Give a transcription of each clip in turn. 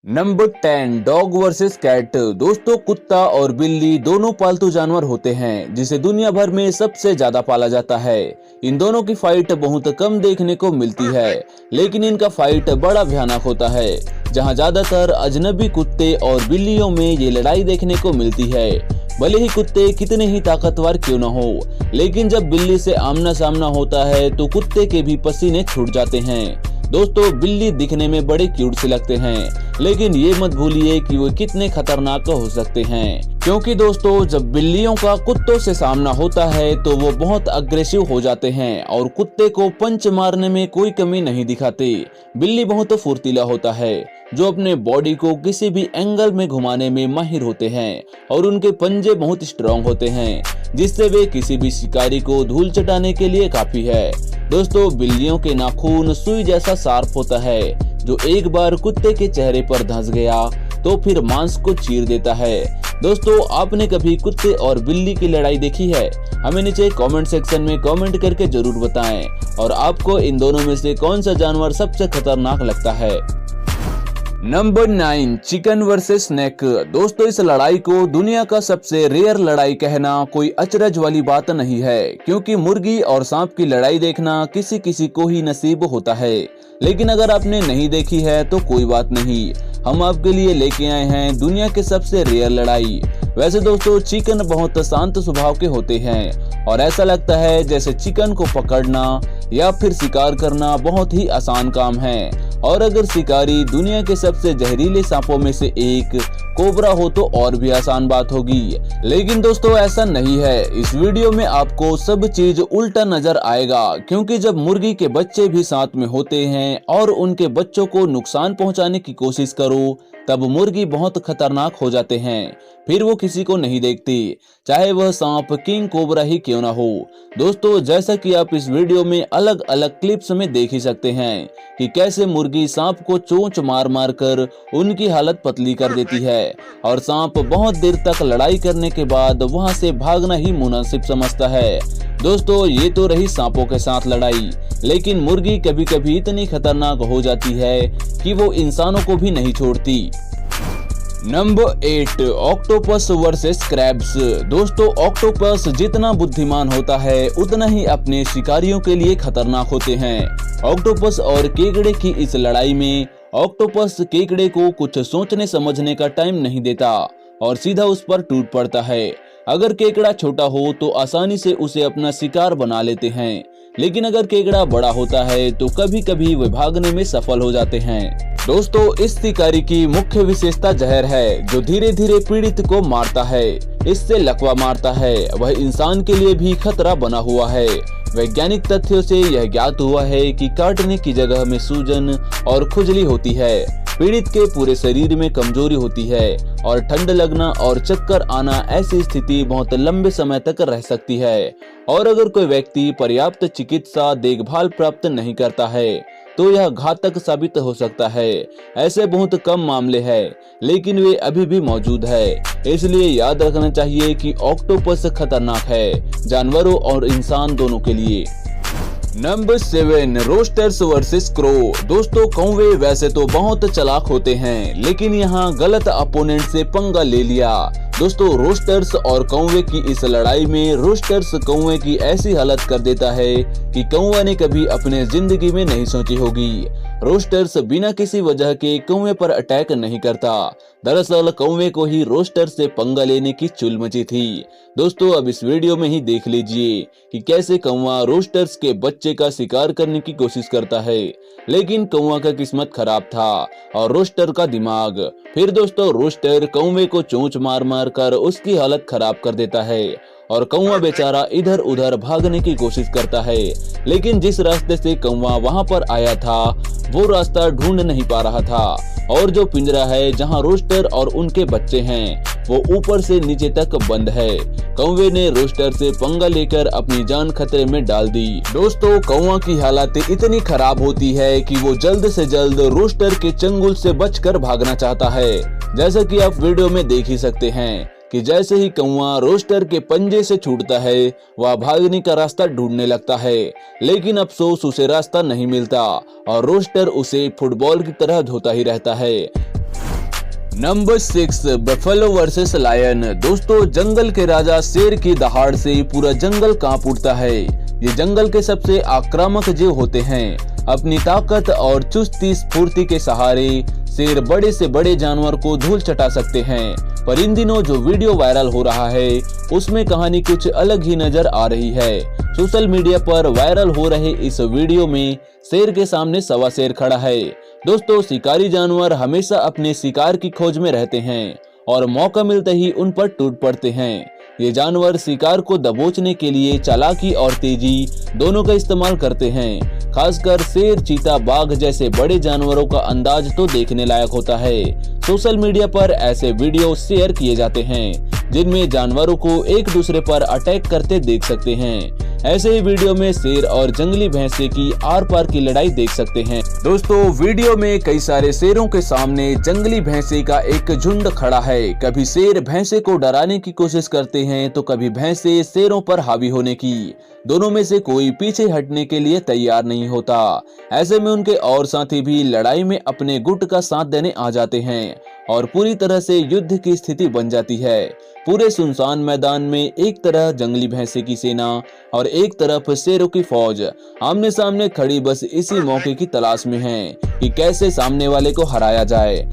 Number 10 dog versus cat. दोस्तों, कुत्ता और बिल्ली दोनों पालतू जानवर होते हैं जिसे दुनिया भर में सबसे ज्यादा पाला जाता है। इन दोनों की फाइट बहुत कम देखने को मिलती है, लेकिन इनका फाइट बड़ा भयानक होता है, जहां ज्यादातर अजनबी कुत्ते और बिल्लियों में ये लड़ाई देखने को मिलती है। भले ही कुत्ते कितने ही ताकतवर क्यों न हो, लेकिन जब बिल्ली से आमना सामना होता है तो कुत्ते के भी पसीने छूट जाते हैं। दोस्तों, बिल्ली दिखने में बड़े क्यूट से लगते हैं, लेकिन ये मत भूलिए कि वो कितने खतरनाक हो सकते हैं, क्योंकि दोस्तों जब बिल्लियों का कुत्तों से सामना होता है तो वो बहुत अग्रेसिव हो जाते हैं और कुत्ते को पंच मारने में कोई कमी नहीं दिखाते। बिल्ली बहुत फुर्तीला होता है, जो अपने बॉडी को किसी भी एंगल में घुमाने में माहिर होते हैं, और उनके पंजे बहुत स्ट्रॉन्ग होते हैं, जिससे वे किसी भी शिकारी को धूल चटाने के लिए काफी है। दोस्तों, बिल्लियों के नाखून सुई जैसा शार्प होता है, जो एक बार कुत्ते के चेहरे पर धंस गया तो फिर मांस को चीर देता है। दोस्तों, आपने कभी कुत्ते और बिल्ली की लड़ाई देखी है? हमें नीचे कमेंट सेक्शन में कमेंट करके जरूर बताएं, और आपको इन दोनों में से कौन सा जानवर सबसे खतरनाक लगता है। Number 9 chicken versus snake. दोस्तों, इस लड़ाई को दुनिया का सबसे रेयर लड़ाई कहना कोई अचरज वाली बात नहीं है, क्योंकि मुर्गी और सांप की लड़ाई देखना किसी किसी को ही नसीब होता है। लेकिन अगर आपने नहीं देखी है तो कोई बात नहीं, हम आपके लिए लेके आए हैं दुनिया के सबसे रेयर लड़ाई। वैसे दोस्तों, चिकन बहुत शांत स्वभाव के होते हैं, और ऐसा लगता है जैसे चिकन को पकड़ना या फिर शिकार करना बहुत ही आसान काम है। और अगर शिकारी दुनिया के सबसे जहरीले सांपों में से एक कोबरा हो तो और भी आसान बात होगी। लेकिन दोस्तों, ऐसा नहीं है। इस वीडियो में आपको सब चीज उल्टा नजर आएगा, क्योंकि जब मुर्गी के बच्चे भी साथ में होते हैं और उनके बच्चों को नुकसान पहुंचाने की कोशिश करो, तब मुर्गी बहुत खतरनाक हो जाते हैं। फिर वो किसी को नहीं देखती, चाहे वह सांप किंग कोबरा ही क्यों ना हो। दोस्तों, जैसा कि आप इस वीडियो में अलग अलग क्लिप्स में देख ही सकते हैं कि कैसे मुर्गी सांप को चोंच मार मार कर उनकी हालत पतली कर देती है, और सांप बहुत देर तक लड़ाई करने के बाद वहां से भागना ही मुनासिब समझता है। दोस्तों, ये तो रही सांपों के साथ लड़ाई, लेकिन मुर्गी कभी कभी इतनी खतरनाक हो जाती है कि वो इंसानों को भी नहीं छोड़ती। Number 8 octopus versus crabs. दोस्तों, ऑक्टोपस जितना बुद्धिमान होता है उतना ही अपने शिकारियों के लिए खतरनाक होते हैं। ऑक्टोपस और केकड़े की इस लड़ाई में ऑक्टोपस केकड़े को कुछ सोचने समझने का टाइम नहीं देता और सीधा उस पर टूट पड़ता है। अगर केकड़ा छोटा हो तो आसानी से उसे अपना शिकार बना लेते हैं, लेकिन अगर केकड़ा बड़ा होता है तो कभी कभी वे भागने में सफल हो जाते हैं। दोस्तों, इस शिकारी की मुख्य विशेषता जहर है, जो धीरे धीरे पीड़ित को मारता है। इससे लकवा मारता है। वह इंसान के लिए भी खतरा बना हुआ है। वैज्ञानिक तथ्यों से यह ज्ञात हुआ है कि काटने की जगह में सूजन और खुजली होती है। पीड़ित के पूरे शरीर में कमजोरी होती है, और ठंड लगना और चक्कर आना ऐसी स्थिति बहुत लंबे समय तक रह सकती है। और अगर कोई व्यक्ति पर्याप्त चिकित्सा देखभाल प्राप्त नहीं करता है तो यह घातक साबित हो सकता है। ऐसे बहुत कम मामले हैं, लेकिन वे अभी भी मौजूद है। इसलिए याद रखना चाहिए कि ऑक्टोपस खतरनाक है, जानवरों और इंसान दोनों के लिए। Number 7 roosters versus crow. दोस्तों, कौवे वैसे तो बहुत चालाक होते हैं, लेकिन यहाँ गलत अपोनेंट से पंगा ले लिया। दोस्तों, रोस्टर्स और कौवे की इस लड़ाई में रोस्टर्स कौवे की ऐसी हालत कर देता है कि कौवा ने कभी अपने जिंदगी में नहीं सोची होगी। रोस्टर्स बिना किसी वजह के कौवे पर अटैक नहीं करता। दरअसल कौवे को ही रोस्टर से पंगा लेने की चुल मची थी। दोस्तों, अब इस वीडियो में ही देख लीजिए कि कैसे कौवा रोस्टर्स के बच्चे का शिकार करने की कोशिश करता है, लेकिन कौवा का किस्मत खराब था और रोस्टर का दिमाग। फिर दोस्तों, रोस्टर कौवे को चोंच मार मार कर उसकी हालत खराब कर देता है, और कौवा बेचारा इधर उधर भागने की कोशिश करता है, लेकिन जिस रास्ते से कौवा वहां पर आया था वो रास्ता ढूंढ नहीं पा रहा था, और जो पिंजरा है जहां रोस्टर और उनके बच्चे हैं वो ऊपर से नीचे तक बंद है। कौवे ने रोस्टर से पंगा लेकर अपनी जान खतरे में डाल दी। दोस्तों, कौवा की हालत इतनी खराब होती है कि वो जल्द से जल्द रोस्टर के चंगुल से बचकर भागना चाहता है। जैसा कि आप वीडियो में देख ही सकते हैं कि जैसे ही कौवा रोस्टर के पंजे से छूटता है, वह भागने का रास्ता ढूंढने लगता है, लेकिन अफसोस उसे रास्ता नहीं मिलता और रोस्टर उसे फुटबॉल की तरह धोता ही रहता है। Number 6 buffalo versus lion. दोस्तों जंगल के राजा शेर की दहाड़ से पूरा जंगल कांप उठता है। ये जंगल के सबसे आक्रामक जीव होते हैं। अपनी ताकत और चुस्ती स्फूर्ति के सहारे शेर बड़े से बड़े जानवर को धूल चटा सकते हैं। पर इन दिनों जो वीडियो वायरल हो रहा है उसमें कहानी कुछ अलग ही नजर आ रही है। सोशल मीडिया पर वायरल हो रहे इस वीडियो में शेर के सामने सवा शेर खड़ा है। दोस्तों शिकारी जानवर हमेशा अपने शिकार की खोज में रहते हैं और मौका मिलते ही उन पर टूट पड़ते हैं। ये जानवर शिकार को दबोचने के लिए चालाकी और तेजी दोनों का इस्तेमाल करते हैं। खासकर शेर, चीता, बाघ जैसे बड़े जानवरों का अंदाज तो देखने लायक होता है। सोशल मीडिया पर ऐसे वीडियो शेयर किए जाते हैं जिनमें जानवरों को एक दूसरे पर अटैक करते देख सकते हैं। ऐसे ही वीडियो में शेर और जंगली भैंसे की आर पार की लड़ाई देख सकते हैं। दोस्तों वीडियो में कई सारे शेरों के सामने जंगली भैंसे का एक झुंड खड़ा है। कभी शेर भैंसे को डराने की कोशिश करते हैं तो कभी भैंसे शेरों पर हावी होने की। दोनों में से कोई पीछे हटने के लिए तैयार नहीं होता। ऐसे में उनके और साथी भी लड़ाई में अपने गुट का साथ देने आ जाते हैं और पूरी तरह से युद्ध की स्थिति बन जाती है। पूरे सुनसान मैदान में एक तरह जंगली भैंसे की सेना और एक तरफ शेरों की फौज आमने सामने खड़ी बस इसी मौके की तलाश में है कि कैसे सामने वाले को हराया जाए।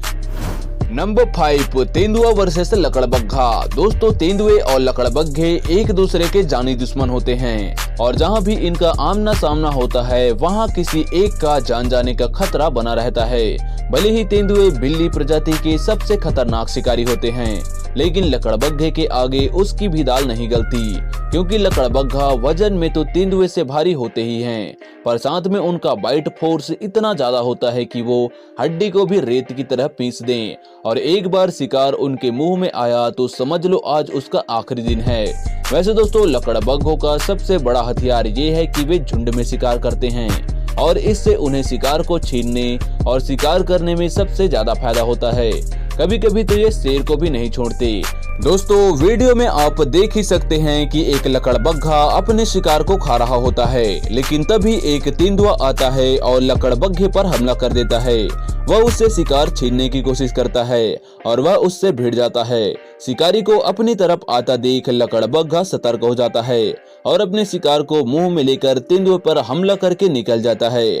नंबर 5 तेंदुआ वर्सेस लकड़बग्घा। दोस्तों तेंदुए और लकड़बग्घे एक दूसरे के जानी दुश्मन होते हैं और जहां भी इनका आमना सामना होता है वहां किसी एक का जान जाने का खतरा बना रहता है। भले ही तेंदुए बिल्ली प्रजाति के सबसे खतरनाक शिकारी होते हैं लेकिन लकड़बग्घे के आगे उसकी भी दाल नहीं गलती, क्योंकि लकड़बग्घा वजन में तो तेंदुए से भारी होते ही हैं पर साथ में उनका बाइट फोर्स इतना ज्यादा होता है कि वो हड्डी को भी रेत की तरह पीस दें। और एक बार शिकार उनके मुंह में आया तो समझ लो आज उसका आखिरी दिन है। वैसे दोस्तों लकड़बग्घों का सबसे बड़ा हथियार ये है कि वे झुंड में शिकार करते हैं और इससे उन्हें शिकार को छीनने और शिकार करने में सबसे ज्यादा फायदा होता है। कभी कभी तो ये शेर को भी नहीं छोड़ते। दोस्तों वीडियो में आप देख ही सकते हैं कि एक लकड़बग्घा अपने शिकार को खा रहा होता है लेकिन तभी एक तेंदुआ आता है और लकड़बग्घे पर हमला कर देता है। वह उससे शिकार छीनने की कोशिश करता है और वह उससे भिड़ जाता है। शिकारी को अपनी तरफ आता देख लकड़बग्घा सतर्क हो जाता है और अपने शिकार को मुंह में लेकर तेंदुए पर हमला करके निकल जाता है।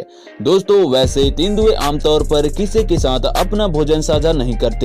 दोस्तों वैसे तेंदुए आमतौर पर किसी के साथ अपना भोजन साझा नहीं करते।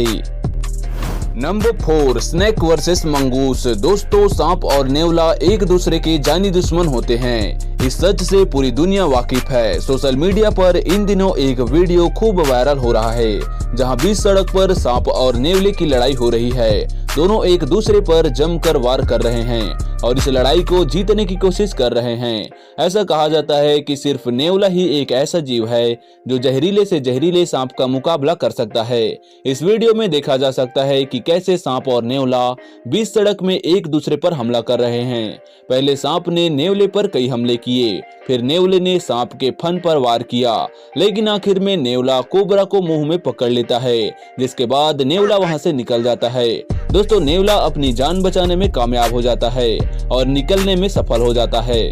Number 4 snake versus mongoose. दोस्तों सांप और नेवला एक दूसरे के जानी दुश्मन होते हैं। इस सच से पूरी दुनिया वाकिफ है। सोशल मीडिया पर इन दिनों एक वीडियो खूब वायरल हो रहा है जहां बीच सड़क पर सांप और नेवले की लड़ाई हो रही है। दोनों एक दूसरे पर जमकर वार कर रहे हैं और इस लड़ाई को जीतने की कोशिश कर रहे हैं। ऐसा कहा जाता है कि सिर्फ नेवला ही एक ऐसा जीव है जो जहरीले से जहरीले सांप का मुकाबला कर सकता है। इस वीडियो में देखा जा सकता है कि कैसे सांप और नेवला बीच सड़क में एक दूसरे पर हमला कर रहे हैं। पहले सांप ने नेवले पर कई हमले किए, फिर नेवले ने सांप के फन पर वार किया, लेकिन आखिर में नेवला कोबरा को मुंह में पकड़ लेता है, जिसके बाद नेवला वहां से निकल जाता है। दोस्तों नेवला अपनी जान बचाने में कामयाब हो जाता है और निकलने में सफल हो जाता है।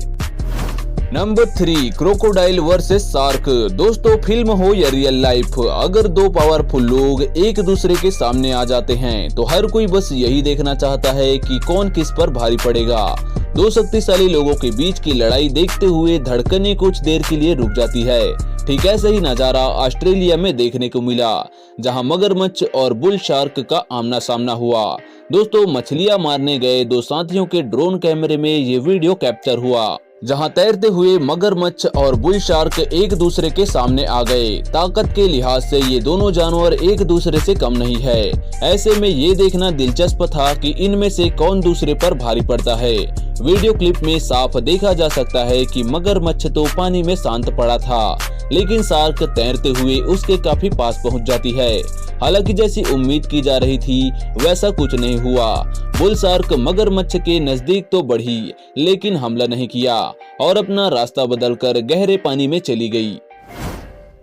Number 3 crocodile versus shark. दोस्तों फिल्म हो या रियल लाइफ, अगर दो पावरफुल लोग एक दूसरे के सामने आ जाते हैं तो हर कोई बस यही देखना चाहता है कि कौन किस पर भारी पड़ेगा। दो शक्तिशाली लोगों के बीच की लड़ाई देखते हुए धड़कनें कुछ देर के लिए रुक जाती है। ठीक ऐसा ही नजारा ऑस्ट्रेलिया में देखने को मिला जहां मगरमच्छ और बुल शार्क का आमना सामना हुआ। दोस्तों मछलियां मारने गए दो साथियों के ड्रोन कैमरे में ये वीडियो कैप्चर हुआ जहां तैरते हुए मगरमच्छ और बुल शार्क एक दूसरे के सामने आ गए। ताकत के लिहाज से ये दोनों जानवर एक दूसरे से कम नहीं है। ऐसे में ये देखना दिलचस्प था कि इनमें से कौन दूसरे पर भारी पड़ता है। वीडियो क्लिप में साफ देखा जा सकता है कि मगरमच्छ तो पानी में शांत पड़ा था, लेकिन शार्क तैरते हुए उसके काफी पास पहुंच जाती है। हालांकि जैसी उम्मीद की जा रही थी वैसा कुछ नहीं हुआ। बुल शार्क मगरमच्छ के नजदीक तो बढ़ी लेकिन हमला नहीं किया और अपना रास्ता बदलकर गहरे पानी में चली गई।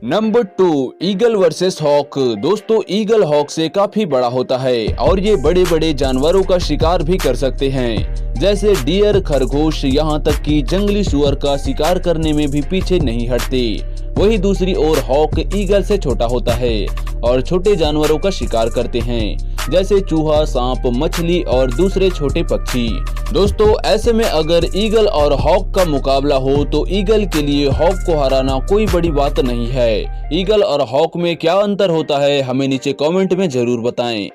Number 2 eagle versus hawk. दोस्तों ईगल हॉक से काफी बड़ा होता है और ये बड़े बड़े जानवरों का शिकार भी कर सकते हैं, जैसे डियर, खरगोश, यहाँ तक कि जंगली सुअर का शिकार करने में भी पीछे नहीं हटते। वही दूसरी ओर हॉक ईगल से छोटा होता है और छोटे जानवरों का शिकार करते हैं, जैसे चूहा, सांप, मछली और दूसरे छोटे पक्षी। दोस्तों, ऐसे में अगर ईगल और हॉक का मुकाबला हो तो ईगल के लिए हॉक को हराना कोई बड़ी बात नहीं है। ईगल और हॉक में क्या अंतर होता है, हमें नीचे कमेंट में जरूर बताएं।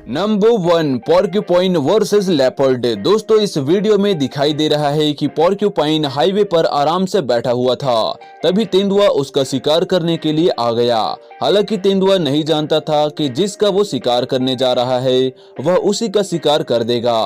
Number 1, porcupine versus leopard. दोस्तों, इस वीडियो में दिखाई दे रहा है कि पोर्क्यूपाइन हाईवे पर आराम से बैठा हुआ था, तभी तेंदुआ उसका शिकार करने के लिए आ गया। हालांकि तेंदुआ नहीं जानता था कि जिसका वो शिकार करने जा रहा है वह उसी का शिकार कर देगा।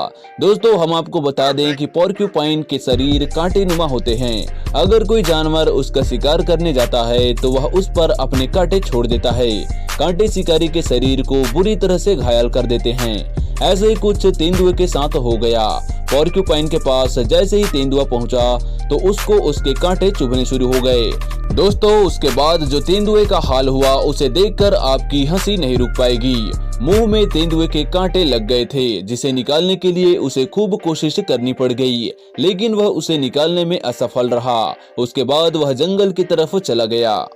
दोस्तों, हम आपको बता दें कि पोर्क्यूपाइन के शरीर कांटेनुमा होते हैं। अगर कोई जानवर उसका शिकार करने जाता है तो वह उस पर अपने कांटे छोड़ देता है। कांटे शिकारी के शरीर को बुरी तरह से घायल कर देते हैं। ऐसे ही कुछ तेंदुए के साथ हो गया। पोर्क्यूपाइन के पास जैसे ही तेंदुआ पहुंचा तो उसको उसके कांटे चुभने शुरू हो गए। दोस्तों, उसके बाद जो तेंदुए का हाल हुआ उसे देखकर आपकी हंसी नहीं रुक पाएगी। मुंह में तेंदुए के कांटे लग गए थे, जिसे निकालने के लिए उसे खूब कोशिश करनी पड़ गई, लेकिन वह उसे निकालने में असफल रहा। उसके बाद वह जंगल की तरफ चला गया।